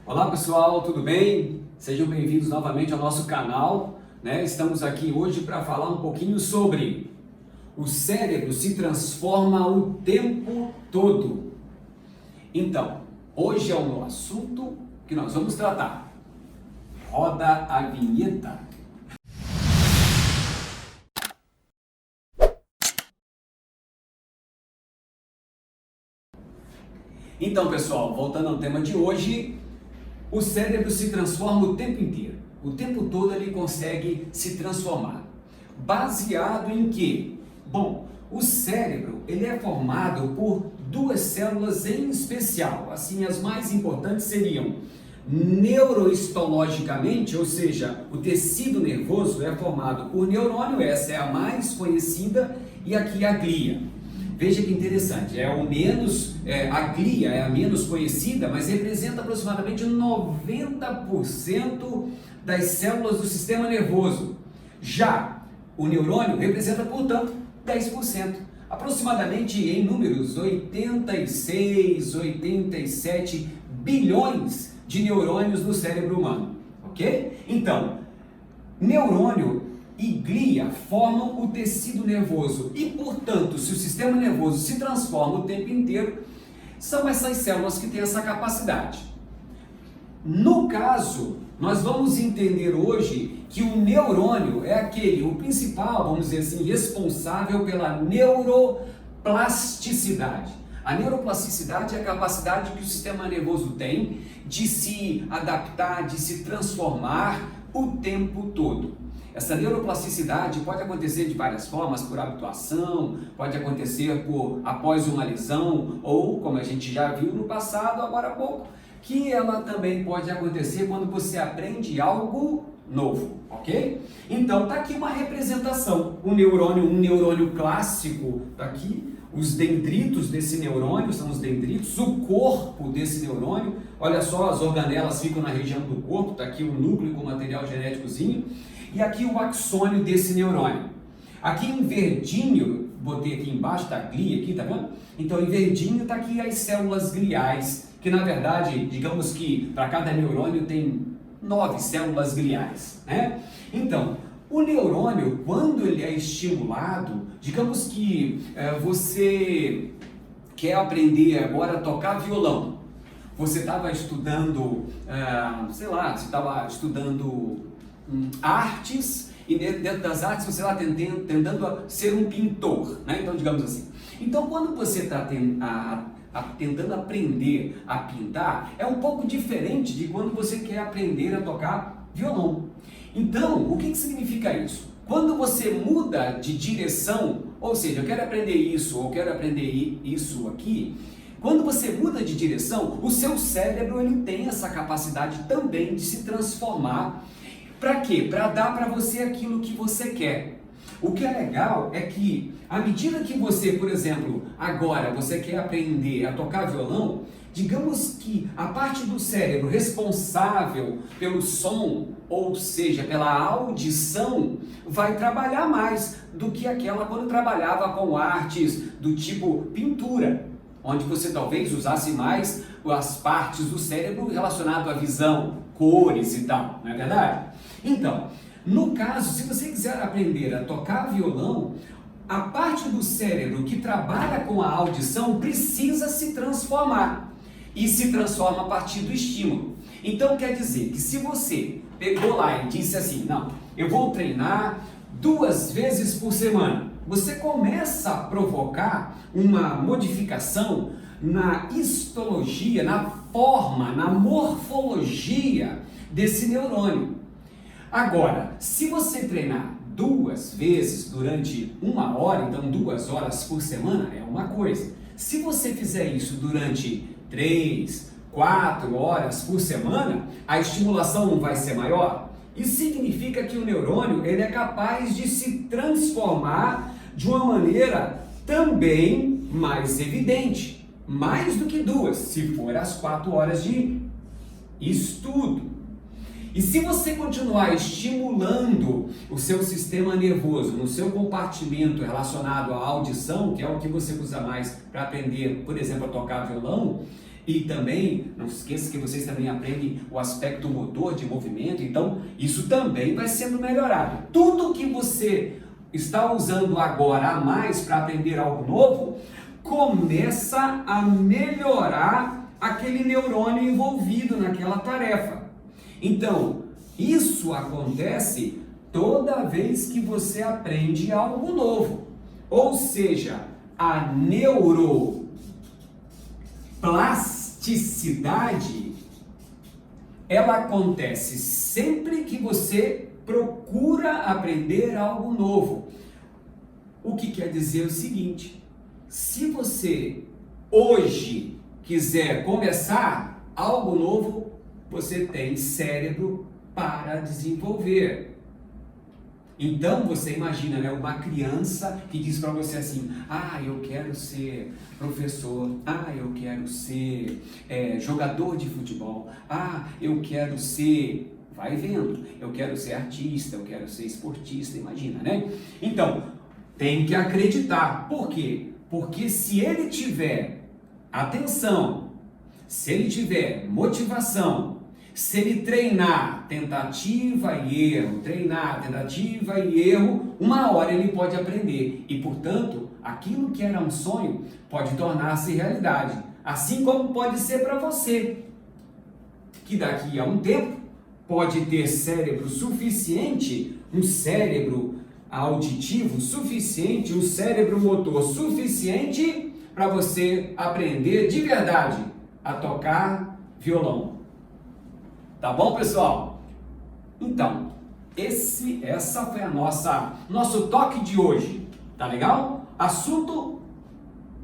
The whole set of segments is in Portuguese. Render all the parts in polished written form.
Olá pessoal, tudo bem? Sejam bem-vindos novamente ao nosso canal, né? Estamos aqui hoje para falar um pouquinho sobre o cérebro se transforma o tempo todo. Então, hoje é o assunto que nós vamos tratar. Roda a vinheta. Então pessoal, voltando ao tema de hoje, o cérebro se transforma o tempo inteiro. O tempo todo ele consegue se transformar. Baseado em quê? Bom, o cérebro ele é formado por duas células em especial. Assim, as mais importantes seriam neurohistologicamente, ou seja, o tecido nervoso é formado por neurônio, essa é a mais conhecida, e aqui a glia. Veja que interessante, a glia é a menos conhecida, mas representa aproximadamente 90% das células do sistema nervoso. Já o neurônio representa, portanto, 10%. Aproximadamente em números 86, 87 bilhões de neurônios no cérebro humano, ok? Então, neurônio e glia formam o tecido nervoso e, portanto, se o sistema nervoso se transforma o tempo inteiro, são essas células que têm essa capacidade. No caso, nós vamos entender hoje que o neurônio é o principal, vamos dizer assim, responsável pela neuroplasticidade. A neuroplasticidade é a capacidade que o sistema nervoso tem de se adaptar, de se transformar o tempo todo. Essa neuroplasticidade pode acontecer de várias formas, por habituação, pode acontecer após uma lesão, ou, como a gente já viu no passado, agora há pouco, que ela também pode acontecer quando você aprende algo novo, ok? Então, tá aqui uma representação, um neurônio clássico, tá aqui, os dendritos desse neurônio, são os dendritos, o corpo desse neurônio, olha só, as organelas ficam na região do corpo, tá aqui o núcleo com material genéticozinho, e aqui o axônio desse neurônio. Aqui em verdinho, botei aqui embaixo, tá glia aqui, tá vendo? Então em verdinho tá aqui as células gliais, que na verdade, digamos que para cada neurônio tem 9 células gliais, né? Então, o neurônio, quando ele é estimulado, digamos que você quer aprender agora a tocar violão. Você estava estudando, você estava estudando artes, e dentro das artes você está tentando ser um pintor, né? Então, digamos assim. Então, quando você está tentando aprender a pintar, é um pouco diferente de quando você quer aprender a tocar violão. Então, o que significa isso? Quando você muda de direção, ou seja, eu quero aprender isso, ou quero aprender isso aqui, quando você muda de direção, o seu cérebro ele tem essa capacidade também de se transformar. Para quê? Para dar para você aquilo que você quer. O que é legal é que, à medida que você, por exemplo, agora você quer aprender a tocar violão, digamos que a parte do cérebro responsável pelo som, ou seja, pela audição, vai trabalhar mais do que aquela quando trabalhava com artes do tipo pintura, onde você talvez usasse mais as partes do cérebro relacionado à visão, cores e tal, não é verdade? Então, no caso, se você quiser aprender a tocar violão, a parte do cérebro que trabalha com a audição precisa se transformar e se transforma a partir do estímulo. Então quer dizer que se você pegou lá e disse assim, não, eu vou treinar 2 vezes por semana, você começa a provocar uma modificação na histologia, na forma, na morfologia desse neurônio. Agora, se você treinar 2 vezes durante 1 hora, então 2 horas por semana, é uma coisa. Se você fizer isso durante 3, 4 horas por semana, a estimulação não vai ser maior? Isso significa que o neurônio ele é capaz de se transformar de uma maneira também mais evidente, mais do que 2, se for as 4 horas de estudo. E se você continuar estimulando o seu sistema nervoso no seu compartimento relacionado à audição, que é o que você usa mais para aprender, por exemplo, a tocar violão, E também, não se esqueça que vocês também aprendem o aspecto motor de movimento, então isso também vai sendo melhorado. Tudo que você está usando agora a mais para aprender algo novo, começa a melhorar aquele neurônio envolvido naquela tarefa. Então, isso acontece toda vez que você aprende algo novo. Ou seja, a neuroplasticidade, ela acontece sempre que você procura aprender algo novo. O que quer dizer o seguinte: se você hoje quiser começar algo novo, você tem cérebro para desenvolver. Então você imagina, né, uma criança que diz para você assim: eu quero ser professor, eu quero ser jogador de futebol, eu quero ser, vai vendo, eu quero ser artista, eu quero ser esportista, imagina, né? Então, tem que acreditar. Por quê? Porque se ele tiver atenção, se ele tiver motivação, se ele treinar tentativa e erro, uma hora ele pode aprender. E, portanto, aquilo que era um sonho pode tornar-se realidade. Assim como pode ser para você, que daqui a um tempo pode ter cérebro suficiente, um cérebro auditivo suficiente, um cérebro motor suficiente para você aprender de verdade a tocar violão. Tá bom, pessoal? Então, essa foi nosso toque de hoje. Tá legal? Assunto: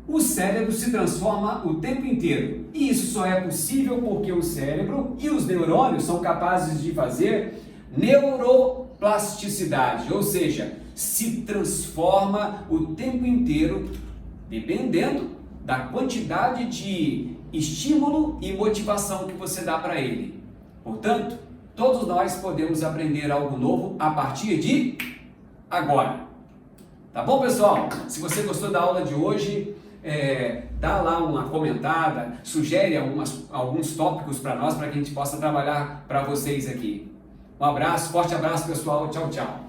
o cérebro se transforma o tempo inteiro. E isso só é possível porque o cérebro e os neurônios são capazes de fazer neuroplasticidade, ou seja, se transforma o tempo inteiro, dependendo da quantidade de estímulo e motivação que você dá para ele. Portanto, todos nós podemos aprender algo novo a partir de agora. Tá bom, pessoal? Se você gostou da aula de hoje, dá lá uma comentada, sugere alguns tópicos para nós, para que a gente possa trabalhar para vocês aqui. Um abraço, forte abraço, pessoal. Tchau, tchau.